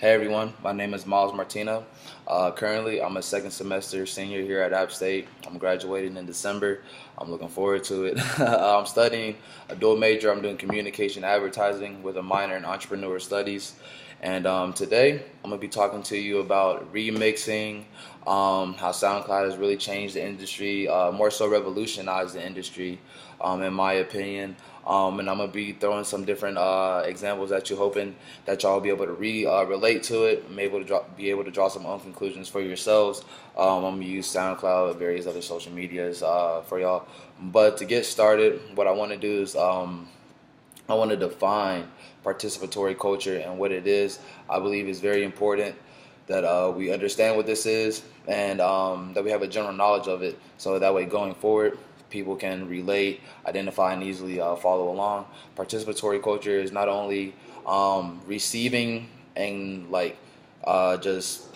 Hey everyone, my name is Miles Martino. Currently, I'm a second semester senior here at App State. I'm graduating in December. I'm looking forward to it. I'm studying a dual major. I'm doing communication advertising with a minor in entrepreneur studies. And today, I'm going to be talking to you about remixing, how SoundCloud has really changed the industry, more so revolutionized the industry, in my opinion. And I'm gonna be throwing some different examples at you, hoping that y'all will be able to relate to it, and be able to draw some own conclusions for yourselves. I'm gonna use SoundCloud and various other social medias for y'all. But to get started, what I want to do is I want to define participatory culture and what it is. I believe it's very important that we understand what this is and that we have a general knowledge of it, so that way going forward people can relate, identify, and easily follow along. Participatory culture is not only receiving and like just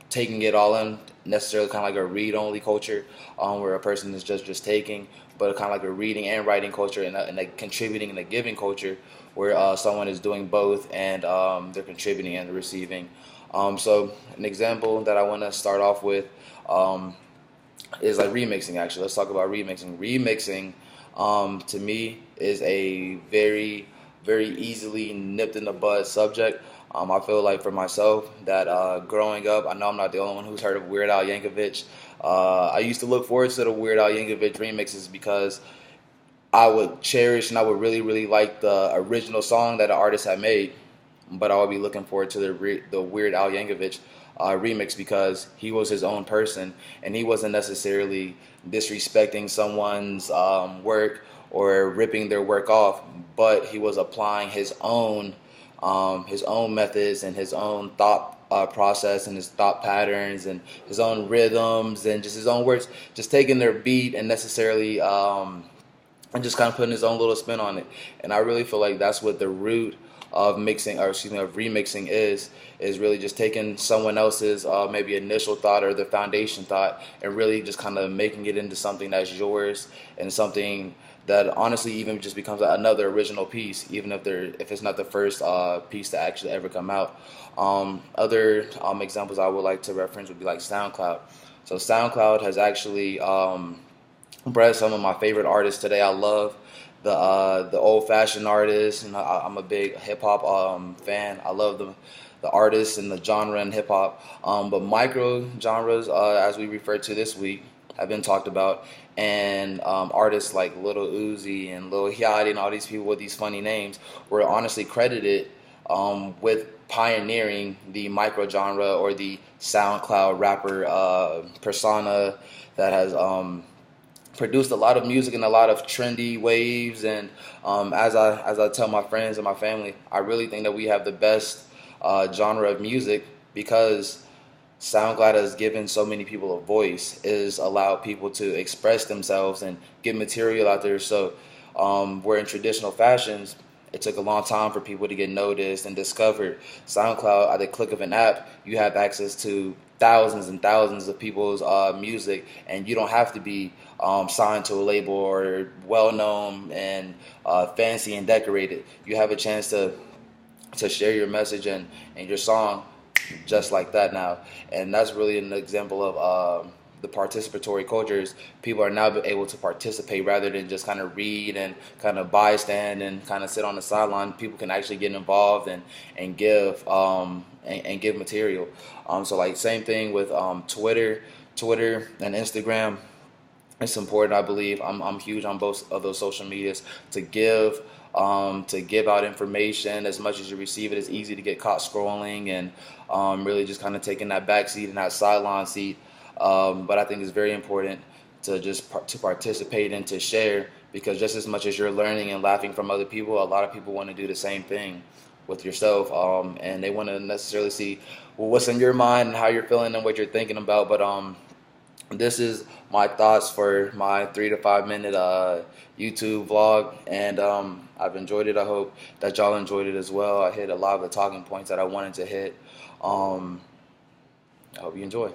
taking it all in, necessarily kind of like a read-only culture, where a person is just taking, but kind of like a reading and writing culture, and a contributing and a giving culture, where someone is doing both and they're contributing and receiving. So an example that I want to start off with is like remixing. Actually, let's talk about remixing. Remixing, to me, is a very easily nipped in the bud subject. I feel like for myself that growing up, I know I'm not the only one who's heard of Weird Al Yankovic. I used to look forward to the Weird Al Yankovic remixes because I would cherish and I would really like the original song that the artist had made, but I would be looking forward to the Weird Al Yankovic remix because he was his own person and he wasn't necessarily disrespecting someone's work or ripping their work off, but he was applying his own methods and his own thought process and his thought patterns and his own rhythms and just his own words, just taking their beat and necessarily and just kind of putting his own little spin on it. And I really feel like that's what the root of mixing, or excuse me, of remixing is really just taking someone else's maybe initial thought or the foundation thought and really just kind of making it into something that's yours and something that honestly even just becomes another original piece, even if it's not the first piece to actually ever come out. Other examples I would like to reference would be like SoundCloud. So SoundCloud has actually bred some of my favorite artists today. I love the old fashioned artists, and I'm a big hip hop fan. I love the artists and the genre in hip hop. But micro genres, as we refer to this week, have been talked about, and artists like Lil Uzi and Lil Yachty and all these people with these funny names were honestly credited with pioneering the micro genre or the SoundCloud rapper persona that has produced a lot of music and a lot of trendy waves. And as I tell my friends and my family, I really think that we have the best genre of music because SoundCloud has given so many people a voice, is allowed people to express themselves and get material out there. So where in traditional fashions, it took a long time for people to get noticed and discovered. SoundCloud, at the click of an app, you have access to thousands and thousands of people's music, and you don't have to be signed to a label or well known and fancy and decorated. You have a chance to share your message and your song just like that now. And that's really an example of the participatory cultures. People are now able to participate rather than just kind of read and kind of bystand and kind of sit on the sideline. People can actually get involved and give and give material. So like same thing with Twitter and Instagram. It's important, I believe. I'm huge on both of those social medias to give out information as much as you receive it. It's easy to get caught scrolling and really just kind of taking that back seat and that sideline seat. But I think it's very important to to participate and to share, because just as much as you're learning and laughing from other people, a lot of people want to do the same thing with yourself, and they want to necessarily see what's in your mind and how you're feeling and what you're thinking about. But this is my thoughts for my 3 to 5 minute YouTube vlog, and I've enjoyed it. I hope that y'all enjoyed it as well. I hit a lot of the talking points that I wanted to hit. I hope you enjoy.